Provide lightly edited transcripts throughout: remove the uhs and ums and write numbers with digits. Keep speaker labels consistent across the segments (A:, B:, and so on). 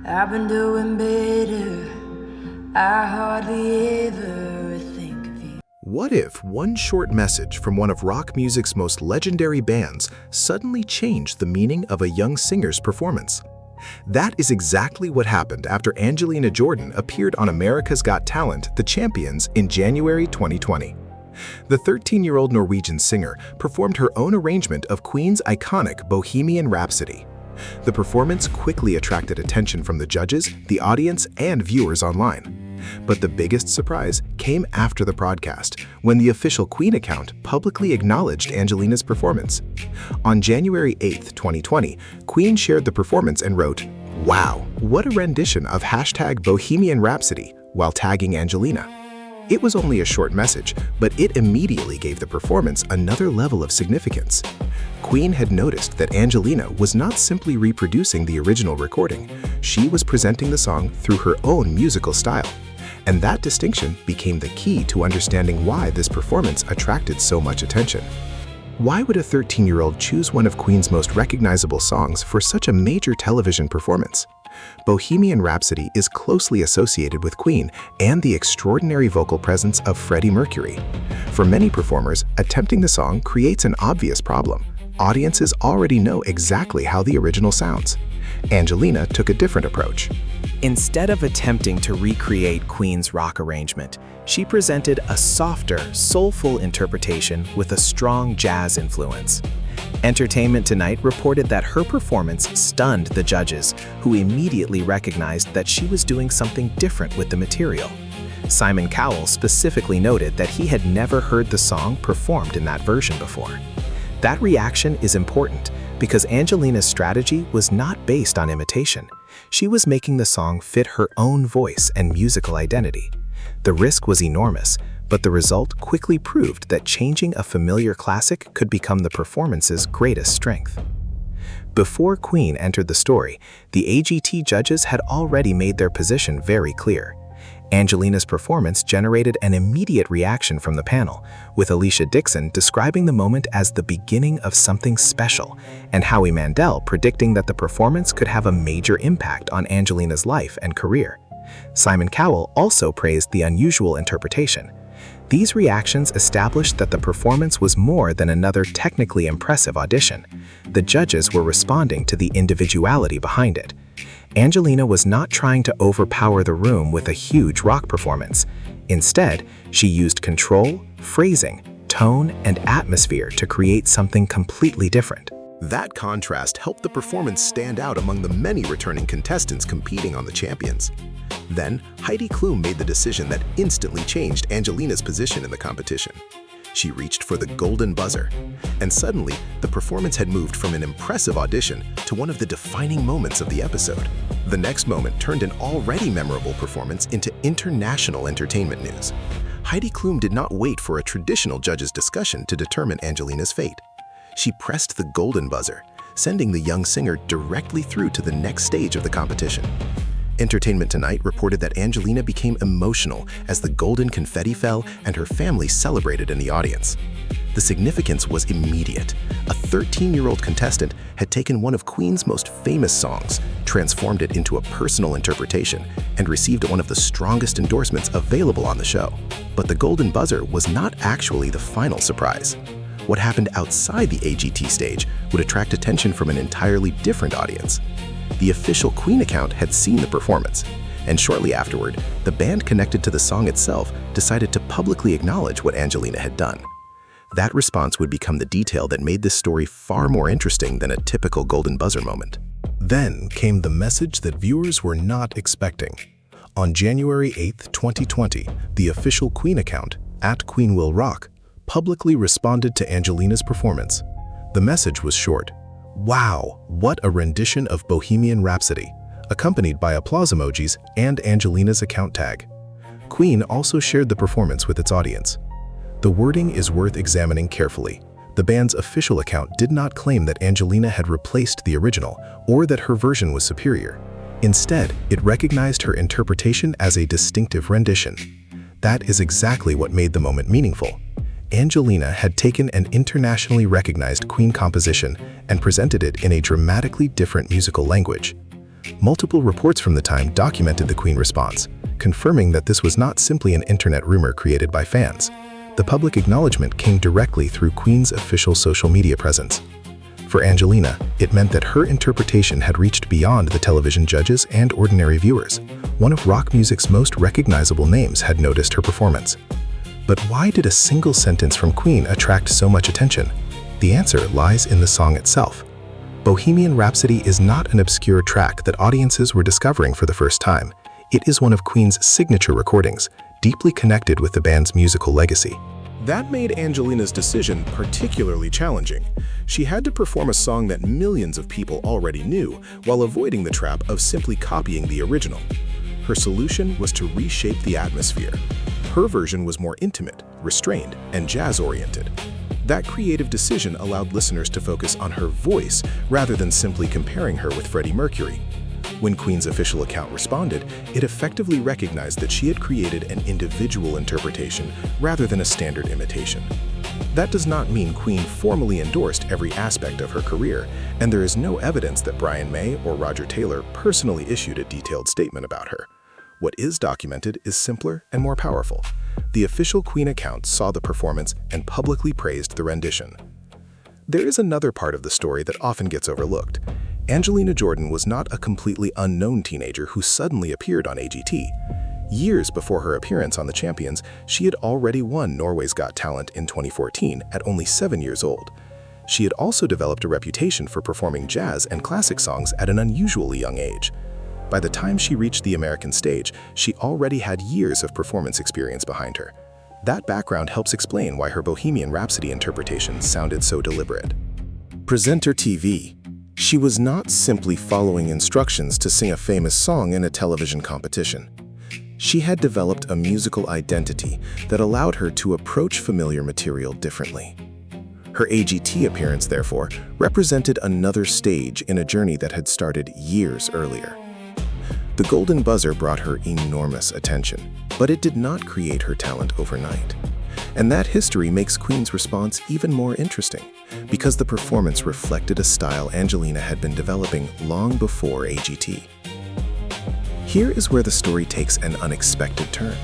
A: I've been doing better. I hardly ever think of you.
B: What if one short message from one of rock music's most legendary bands suddenly changed the meaning of a young singer's performance? That is exactly what happened after Angelina Jordan appeared on America's Got Talent, The Champions, in January 2020. The 13-year-old Norwegian singer performed her own arrangement of Queen's iconic Bohemian Rhapsody. The performance quickly attracted attention from the judges, the audience, and viewers online. But the biggest surprise came after the broadcast, when the official Queen account publicly acknowledged Angelina's performance. On January 8, 2020, Queen shared the performance and wrote, "Wow, what a rendition of #Bohemian Rhapsody," while tagging Angelina. It was only a short message, but it immediately gave the performance another level of significance. Queen had noticed that Angelina was not simply reproducing the original recording, she was presenting the song through her own musical style. And that distinction became the key to understanding why this performance attracted so much attention. Why would a 13-year-old choose one of Queen's most recognizable songs for such a major television performance? Bohemian Rhapsody is closely associated with Queen and the extraordinary vocal presence of Freddie Mercury. For many performers, attempting the song creates an obvious problem. Audiences already know exactly how the original sounds. Angelina took a different approach.
C: Instead of attempting to recreate Queen's rock arrangement, she presented a softer, soulful interpretation with a strong jazz influence. Entertainment Tonight reported that her performance stunned the judges, who immediately recognized that she was doing something different with the material. Simon Cowell specifically noted that he had never heard the song performed in that version before. That reaction is important because Angelina's strategy was not based on imitation. She was making the song fit her own voice and musical identity. The risk was enormous, but the result quickly proved that changing a familiar classic could become the performance's greatest strength. Before Queen entered the story, the AGT judges had already made their position very clear. Angelina's performance generated an immediate reaction from the panel, with Alesha Dixon describing the moment as the beginning of something special, and Howie Mandel predicting that the performance could have a major impact on Angelina's life and career. Simon Cowell also praised the unusual interpretation. These reactions established that the performance was more than another technically impressive audition. The judges were responding to the individuality behind it. Angelina was not trying to overpower the room with a huge rock performance. Instead, she used control, phrasing, tone, and atmosphere to create something completely different.
B: That contrast helped the performance stand out among the many returning contestants competing on The Champions. Then, Heidi Klum made the decision that instantly changed Angelina's position in the competition. She reached for the golden buzzer, and suddenly, the performance had moved from an impressive audition to one of the defining moments of the episode. The next moment turned an already memorable performance into international entertainment news. Heidi Klum did not wait for a traditional judge's discussion to determine Angelina's fate. She pressed the golden buzzer, sending the young singer directly through to the next stage of the competition. Entertainment Tonight reported that Angelina became emotional as the golden confetti fell and her family celebrated in the audience. The significance was immediate. A 13-year-old contestant had taken one of Queen's most famous songs, transformed it into a personal interpretation, and received one of the strongest endorsements available on the show. But the golden buzzer was not actually the final surprise. What happened outside the AGT stage would attract attention from an entirely different audience. The official Queen account had seen the performance, and shortly afterward, the band connected to the song itself decided to publicly acknowledge what Angelina had done. That response would become the detail that made this story far more interesting than a typical golden buzzer moment. Then came the message that viewers were not expecting. On January 8, 2020, the official Queen account, @QueenWillRock, publicly responded to Angelina's performance. The message was short. "Wow, what a rendition of Bohemian Rhapsody," accompanied by applause emojis and Angelina's account tag. Queen also shared the performance with its audience. The wording is worth examining carefully. The band's official account did not claim that Angelina had replaced the original or that her version was superior. Instead, it recognized her interpretation as a distinctive rendition. That is exactly what made the moment meaningful. Angelina had taken an internationally recognized Queen composition and presented it in a dramatically different musical language. Multiple reports from the time documented the Queen response, confirming that this was not simply an internet rumor created by fans. The public acknowledgement came directly through Queen's official social media presence. For Angelina, it meant that her interpretation had reached beyond the television judges and ordinary viewers. One of rock music's most recognizable names had noticed her performance. But why did a single sentence from Queen attract so much attention? The answer lies in the song itself. Bohemian Rhapsody is not an obscure track that audiences were discovering for the first time. It is one of Queen's signature recordings, deeply connected with the band's musical legacy. That made Angelina's decision particularly challenging. She had to perform a song that millions of people already knew, while avoiding the trap of simply copying the original. Her solution was to reshape the atmosphere. Her version was more intimate, restrained, and jazz-oriented. That creative decision allowed listeners to focus on her voice rather than simply comparing her with Freddie Mercury. When Queen's official account responded, it effectively recognized that she had created an individual interpretation rather than a standard imitation. That does not mean Queen formally endorsed every aspect of her career, and there is no evidence that Brian May or Roger Taylor personally issued a detailed statement about her. What is documented is simpler and more powerful. The official Queen account saw the performance and publicly praised the rendition. There is another part of the story that often gets overlooked. Angelina Jordan was not a completely unknown teenager who suddenly appeared on AGT. Years before her appearance on The Champions, she had already won Norway's Got Talent in 2014 at only 7 years old. She had also developed a reputation for performing jazz and classic songs at an unusually young age. By the time she reached the American stage, she already had years of performance experience behind her. That background helps explain why her Bohemian Rhapsody interpretation sounded so deliberate. Presenter TV. She was not simply following instructions to sing a famous song in a television competition. She had developed a musical identity that allowed her to approach familiar material differently. Her AGT appearance, therefore, represented another stage in a journey that had started years earlier. The Golden Buzzer brought her enormous attention, but it did not create her talent overnight. And that history makes Queen's response even more interesting, because the performance reflected a style Angelina had been developing long before AGT. Here is where the story takes an unexpected turn.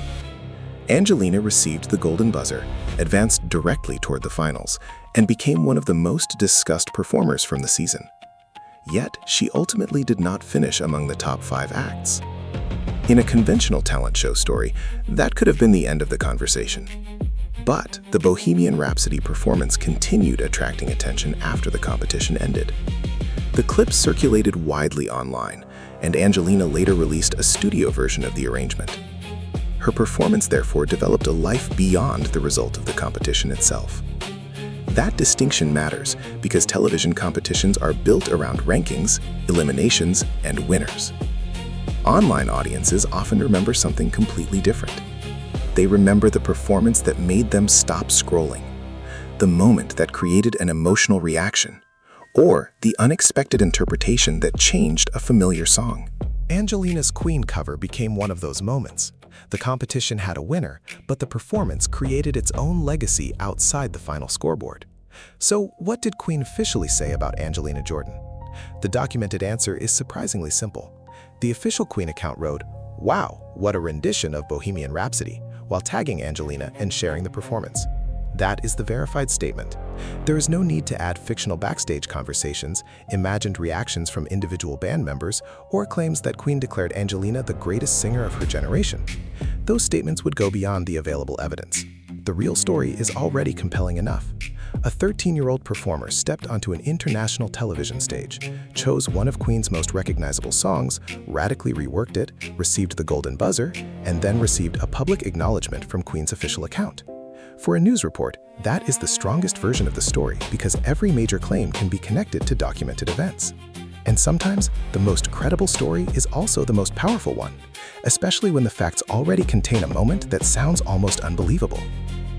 B: Angelina received the Golden Buzzer, advanced directly toward the finals, and became one of the most discussed performers from the season. Yet, she ultimately did not finish among the top 5 acts. In a conventional talent show story, that could have been the end of the conversation. But the Bohemian Rhapsody performance continued attracting attention after the competition ended. The clip circulated widely online, and Angelina later released a studio version of the arrangement. Her performance therefore developed a life beyond the result of the competition itself. That distinction matters because television competitions are built around rankings, eliminations, and winners. Online audiences often remember something completely different. They remember the performance that made them stop scrolling, the moment that created an emotional reaction, or the unexpected interpretation that changed a familiar song. Angelina's Queen cover became one of those moments. The competition had a winner, but the performance created its own legacy outside the final scoreboard. So, what did Queen officially say about Angelina Jordan? The documented answer is surprisingly simple. The official Queen account wrote, "Wow, what a rendition of Bohemian Rhapsody," while tagging Angelina and sharing the performance. That is the verified statement. There is no need to add fictional backstage conversations, imagined reactions from individual band members, or claims that Queen declared Angelina the greatest singer of her generation. Those statements would go beyond the available evidence. The real story is already compelling enough. A 13-year-old performer stepped onto an international television stage, chose one of Queen's most recognizable songs, radically reworked it, received the Golden Buzzer, and then received a public acknowledgement from Queen's official account. For a news report, that is the strongest version of the story because every major claim can be connected to documented events. And sometimes, the most credible story is also the most powerful one, especially when the facts already contain a moment that sounds almost unbelievable.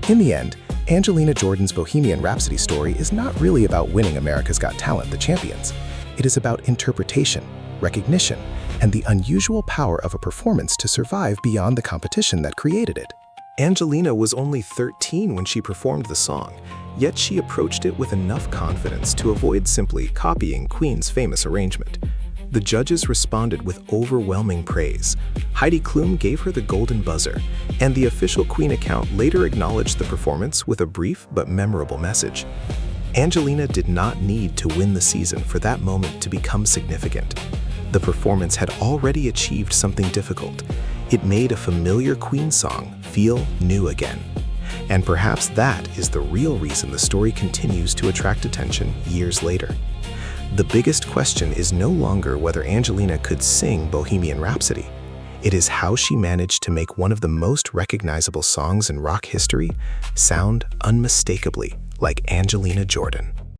B: In the end, Angelina Jordan's Bohemian Rhapsody story is not really about winning America's Got Talent, The Champions. It is about interpretation, recognition, and the unusual power of a performance to survive beyond the competition that created it. Angelina was only 13 when she performed the song, yet she approached it with enough confidence to avoid simply copying Queen's famous arrangement. The judges responded with overwhelming praise. Heidi Klum gave her the golden buzzer, and the official Queen account later acknowledged the performance with a brief but memorable message. Angelina did not need to win the season for that moment to become significant. The performance had already achieved something difficult. It made a familiar Queen song feel new again. And perhaps that is the real reason the story continues to attract attention years later. The biggest question is no longer whether Angelina could sing Bohemian Rhapsody. It is how she managed to make one of the most recognizable songs in rock history sound unmistakably like Angelina Jordan.